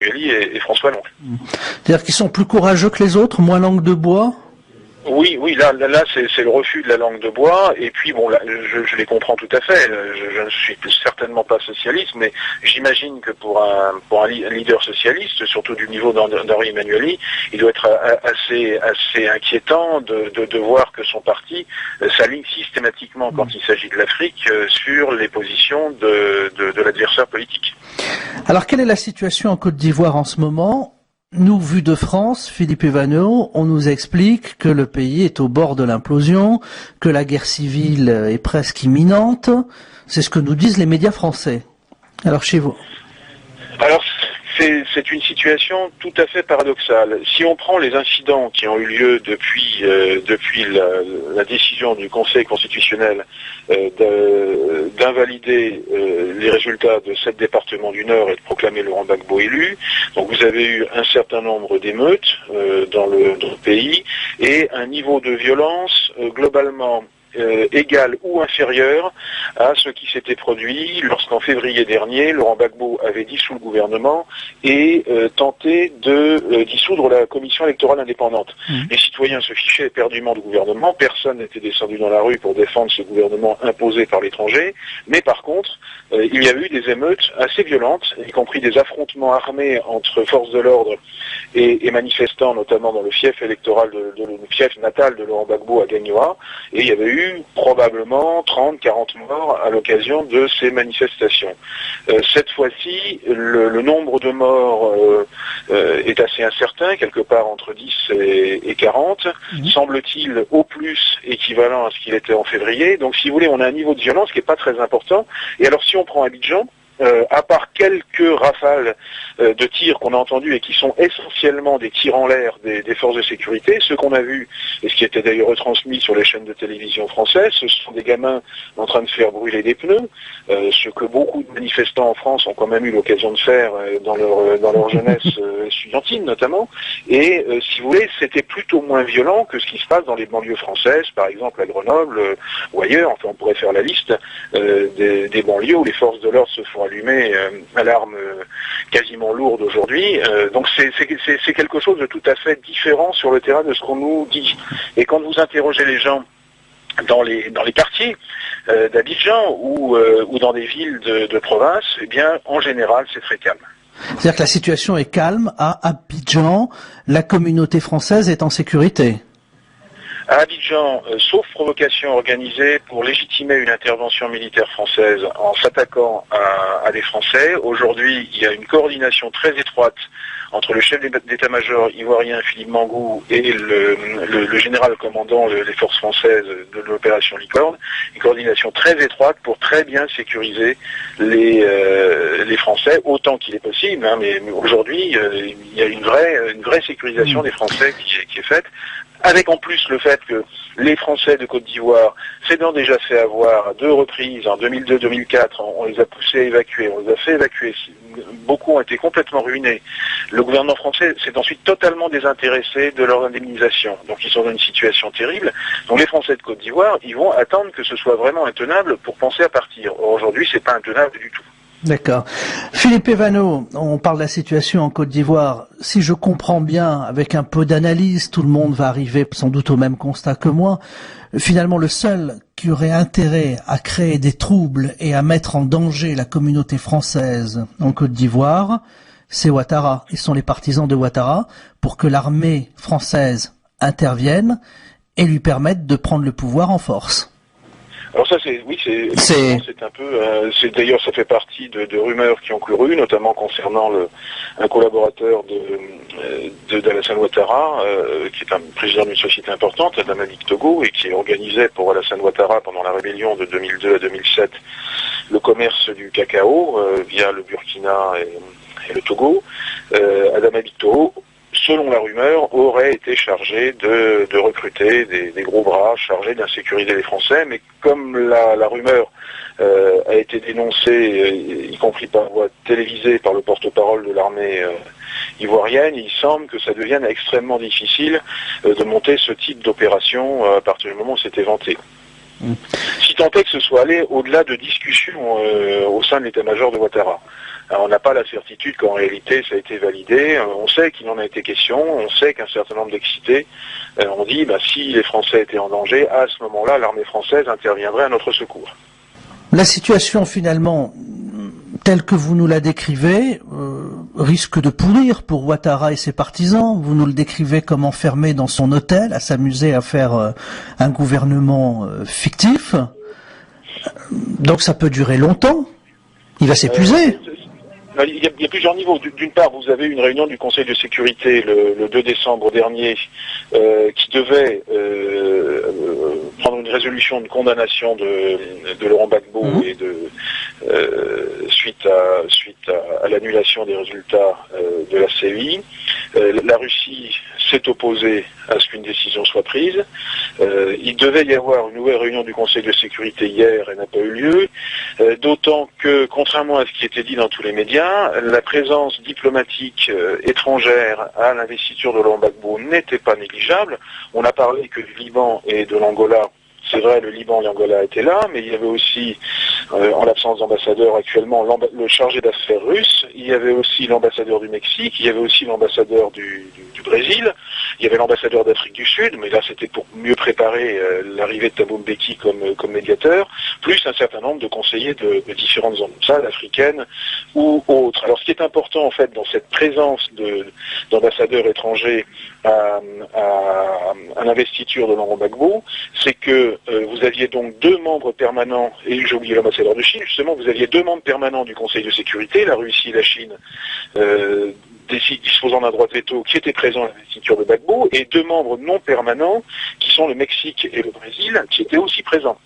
Emmanuelli et François Long. C'est-à-dire qu'ils sont plus courageux que les autres, moins langue de bois? Oui, là, c'est le refus de la langue de bois. Et puis, bon, là, je les comprends tout à fait. Je ne suis certainement pas socialiste, mais j'imagine que pour un leader socialiste, surtout du niveau d'Henri Emmanuelli, il doit être assez inquiétant de voir que son parti s'aligne systématiquement, quand il s'agit de l'Afrique, sur les positions de l'adversaire politique. Alors, quelle est la situation en Côte d'Ivoire en ce moment? Nous, vu de France, Philippe Evano, on nous explique que le pays est au bord de l'implosion, que la guerre civile est presque imminente. C'est ce que nous disent les médias français. Alors, chez vous? Alors, c'est une situation tout à fait paradoxale. Si on prend les incidents qui ont eu lieu depuis la décision du Conseil constitutionnel d'invalider les résultats de 7 départements du Nord et de proclamer Laurent Gbagbo élu, donc vous avez eu un certain nombre d'émeutes dans le pays et un niveau de violence globalement égal ou inférieur à ce qui s'était produit lorsqu'en février dernier, Laurent Gbagbo avait dissous le gouvernement et tenté de dissoudre la commission électorale indépendante. Les citoyens se fichaient éperdument du gouvernement, personne n'était descendu dans la rue pour défendre ce gouvernement imposé par l'étranger, mais par contre, il y a eu des émeutes assez violentes, y compris des affrontements armés entre forces de l'ordre et manifestants, notamment dans le fief électoral, le fief natal de Laurent Gbagbo à Gagnoa, et il y avait eu probablement 30-40 morts à l'occasion de ces manifestations. Cette fois-ci, le nombre de morts est assez incertain, quelque part entre 10 et 40, semble-t-il au plus équivalent à ce qu'il était en février. Donc si vous voulez, on a un niveau de violence qui n'est pas très important. Et alors si on prend Abidjan, à part quelques rafales de tirs qu'on a entendus et qui sont essentiellement des tirs en l'air des forces de sécurité, ce qu'on a vu, et ce qui était d'ailleurs retransmis sur les chaînes de télévision françaises, ce sont des gamins en train de faire brûler des pneus, ce que beaucoup de manifestants en France ont quand même eu l'occasion de faire dans leur jeunesse estudiantine notamment, et si vous voulez, c'était plutôt moins violent que ce qui se passe dans les banlieues françaises, par exemple à Grenoble ou ailleurs, enfin on pourrait faire la liste des banlieues où les forces de l'ordre se font allumer à l'arme quasiment lourde aujourd'hui. Donc c'est quelque chose de tout à fait différent sur le terrain de ce qu'on nous dit. Et quand vous interrogez les gens dans les quartiers d'Abidjan ou dans des villes de province, eh bien en général c'est très calme. C'est-à-dire que la situation est calme à Abidjan, la communauté française est en sécurité. À Abidjan, sauf provocation organisée pour légitimer une intervention militaire française en s'attaquant à des Français, aujourd'hui il y a une coordination très étroite entre le chef d'état-major ivoirien Philippe Mangou et le général commandant les forces françaises de l'opération Licorne, une coordination très étroite pour très bien sécuriser les Français, autant qu'il est possible, hein, mais aujourd'hui il y a une vraie sécurisation des Français qui est faite, avec en plus le fait que les Français de Côte d'Ivoire s'étant déjà fait avoir à 2 reprises, en 2002-2004, on les a poussés à évacuer, on les a fait évacuer, beaucoup ont été complètement ruinés. Le gouvernement français s'est ensuite totalement désintéressé de leur indemnisation, donc ils sont dans une situation terrible. Donc les Français de Côte d'Ivoire, ils vont attendre que ce soit vraiment intenable pour penser à partir. Or, aujourd'hui, c'est pas intenable du tout. D'accord. Philippe Evano, on parle de la situation en Côte d'Ivoire. Si je comprends bien, avec un peu d'analyse, tout le monde va arriver sans doute au même constat que moi. Finalement, le seul qui aurait intérêt à créer des troubles et à mettre en danger la communauté française en Côte d'Ivoire, c'est Ouattara. Ils sont les partisans de Ouattara pour que l'armée française intervienne et lui permette de prendre le pouvoir en force. Alors ça, c'est un peu, d'ailleurs, ça fait partie de rumeurs qui ont couru, notamment concernant un collaborateur d'Alassane Ouattara, qui est un président d'une société importante, la Damadik Togo, et qui organisait pour Alassane Ouattara pendant la rébellion de 2002 à 2007 le commerce du cacao via le Burkina et le Togo. Damadik Togo, selon la rumeur, aurait été chargé de recruter des gros bras chargés d'insécuriser les Français, mais comme la rumeur a été dénoncée, y compris par voie télévisée, par le porte-parole de l'armée ivoirienne, il semble que ça devienne extrêmement difficile de monter ce type d'opération à partir du moment où c'était vanté. Si tant est que ce soit allé au-delà de discussions au sein de l'état-major de Ouattara. Alors, on n'a pas la certitude qu'en réalité ça a été validé. On sait qu'il en a été question, on sait qu'un certain nombre d'excités ont dit si les Français étaient en danger, à ce moment-là, l'armée française interviendrait à notre secours. La situation finalement, telle que vous nous la décrivez, risque de pourrir pour Ouattara et ses partisans. Vous nous le décrivez comme enfermé dans son hôtel, à s'amuser à faire un gouvernement fictif. Donc ça peut durer longtemps. Il va s'épuiser. Il y a plusieurs niveaux. D'une part, vous avez une réunion du Conseil de sécurité le 2 décembre dernier qui devait prendre une résolution de condamnation de Laurent Gbagbo et suite à l'annulation des résultats de la CEI. La Russie s'est opposée à ce qu'une décision soit prise. Il devait y avoir une nouvelle réunion du Conseil de sécurité hier, elle n'a pas eu lieu, d'autant que, contrairement à ce qui était dit dans tous les médias, la présence diplomatique étrangère à l'investiture de Laurent Gbagbo n'était pas négligeable. On a parlé que du Liban et de l'Angola. C'est vrai, le Liban et l'Angola étaient là, mais il y avait aussi, en l'absence d'ambassadeur actuellement, le chargé d'affaires russe, il y avait aussi l'ambassadeur du Mexique, il y avait aussi l'ambassadeur du Brésil, il y avait l'ambassadeur d'Afrique du Sud, mais là c'était pour mieux préparer l'arrivée de Thabo Mbeki comme médiateur, plus un certain nombre de conseillers de différentes ambassades africaines ou autres. Alors ce qui est important en fait dans cette présence d'ambassadeurs étrangers à l'investiture de Laurent Gbagbo, c'est que vous aviez donc 2 membres permanents, et j'ai oublié l'ambassadeur de Chine, justement, vous aviez 2 membres permanents du Conseil de sécurité, la Russie et la Chine, disposant d'un droit de veto, qui étaient présents à l'investiture de Gbagbo, et 2 membres non permanents, qui sont le Mexique et le Brésil, qui étaient aussi présents.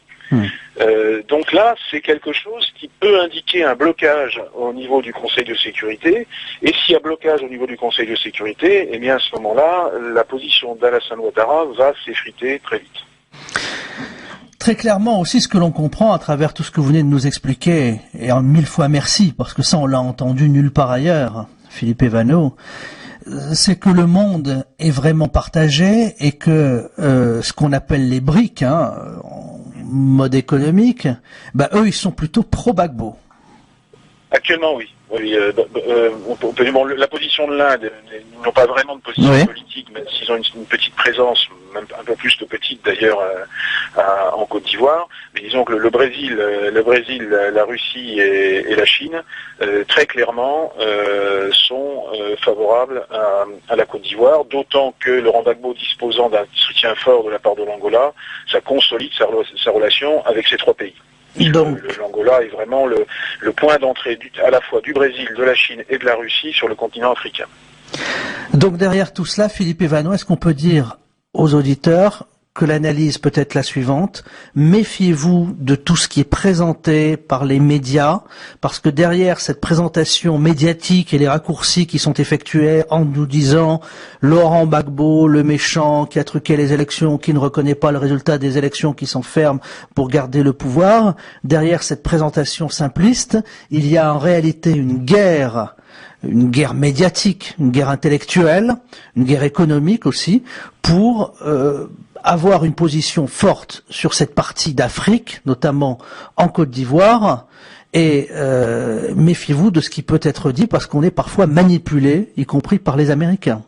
Donc là, c'est quelque chose qui peut indiquer un blocage au niveau du Conseil de sécurité. Et s'il y a blocage au niveau du Conseil de sécurité, eh bien à ce moment-là, la position d'Alassane Ouattara va s'effriter très vite. Très clairement aussi, ce que l'on comprend à travers tout ce que vous venez de nous expliquer, et en 1000 fois merci, parce que ça on l'a entendu nulle part ailleurs, Philippe Evano, c'est que le monde est vraiment partagé et que ce qu'on appelle les BRIC, en mode économique, eux ils sont plutôt pro-Gbagbo. Actuellement oui. Oui, on peut dire, la position de l'Inde, ils n'ont pas vraiment de position politique, même s'ils ont une petite présence, même un peu plus que petite d'ailleurs, en Côte d'Ivoire. Mais disons que le Brésil, la Russie et la Chine, très clairement, sont favorables à la Côte d'Ivoire, d'autant que Laurent Gbagbo disposant d'un soutien fort de la part de l'Angola, ça consolide sa relation avec ces 3 pays. Donc l'Angola est vraiment le point d'entrée à la fois du Brésil, de la Chine et de la Russie sur le continent africain. Donc derrière tout cela, Philippe Evano, est-ce qu'on peut dire aux auditeurs que l'analyse peut être la suivante: méfiez-vous de tout ce qui est présenté par les médias, parce que derrière cette présentation médiatique et les raccourcis qui sont effectués en nous disant Laurent Gbagbo, le méchant qui a truqué les élections, qui ne reconnaît pas le résultat des élections, qui s'enferme pour garder le pouvoir, derrière cette présentation simpliste, il y a en réalité une guerre médiatique, une guerre intellectuelle, une guerre économique aussi, pour avoir une position forte sur cette partie d'Afrique, notamment en Côte d'Ivoire, et méfiez-vous de ce qui peut être dit parce qu'on est parfois manipulé, y compris par les Américains.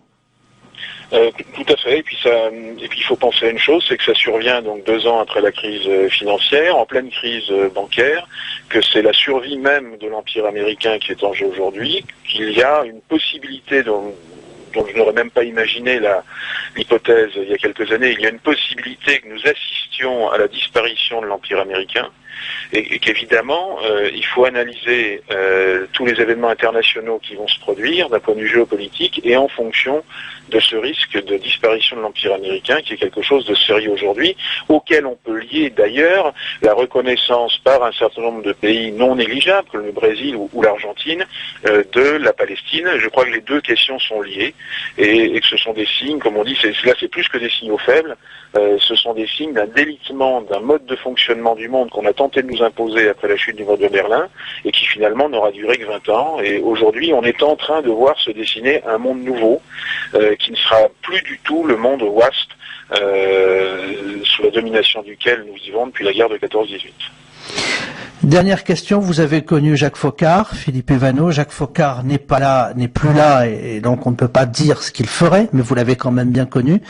Tout à fait. Et puis il faut penser à une chose, c'est que ça survient donc 2 ans après la crise financière, en pleine crise bancaire, que c'est la survie même de l'empire américain qui est en jeu aujourd'hui, qu'il y a une possibilité dont je n'aurais même pas imaginé l'hypothèse il y a quelques années. Il y a une possibilité que nous assistions à la disparition de l'empire américain et qu'évidemment il faut analyser tous les événements internationaux qui vont se produire d'un point de vue géopolitique et en fonction de ce risque de disparition de l'empire américain qui est quelque chose de sérieux aujourd'hui, auquel on peut lier d'ailleurs la reconnaissance par un certain nombre de pays non négligeables, comme le Brésil ou l'Argentine, de la Palestine. Je crois que les 2 questions sont liées et que ce sont des signes, comme on dit, là c'est plus que des signaux faibles, ce sont des signes d'un délitement d'un mode de fonctionnement du monde qu'on a tenté de nous imposer après la chute du mur de Berlin et qui finalement n'aura duré que 20 ans. Et aujourd'hui, on est en train de voir se dessiner un monde nouveau qui ne sera plus du tout le monde WASP sous la domination duquel nous vivons depuis la guerre de 14-18. Dernière question, vous avez connu Jacques Foccart, Philippe Evano. Jacques Foccart n'est pas là, n'est plus là, et donc on ne peut pas dire ce qu'il ferait, mais vous l'avez quand même bien connu.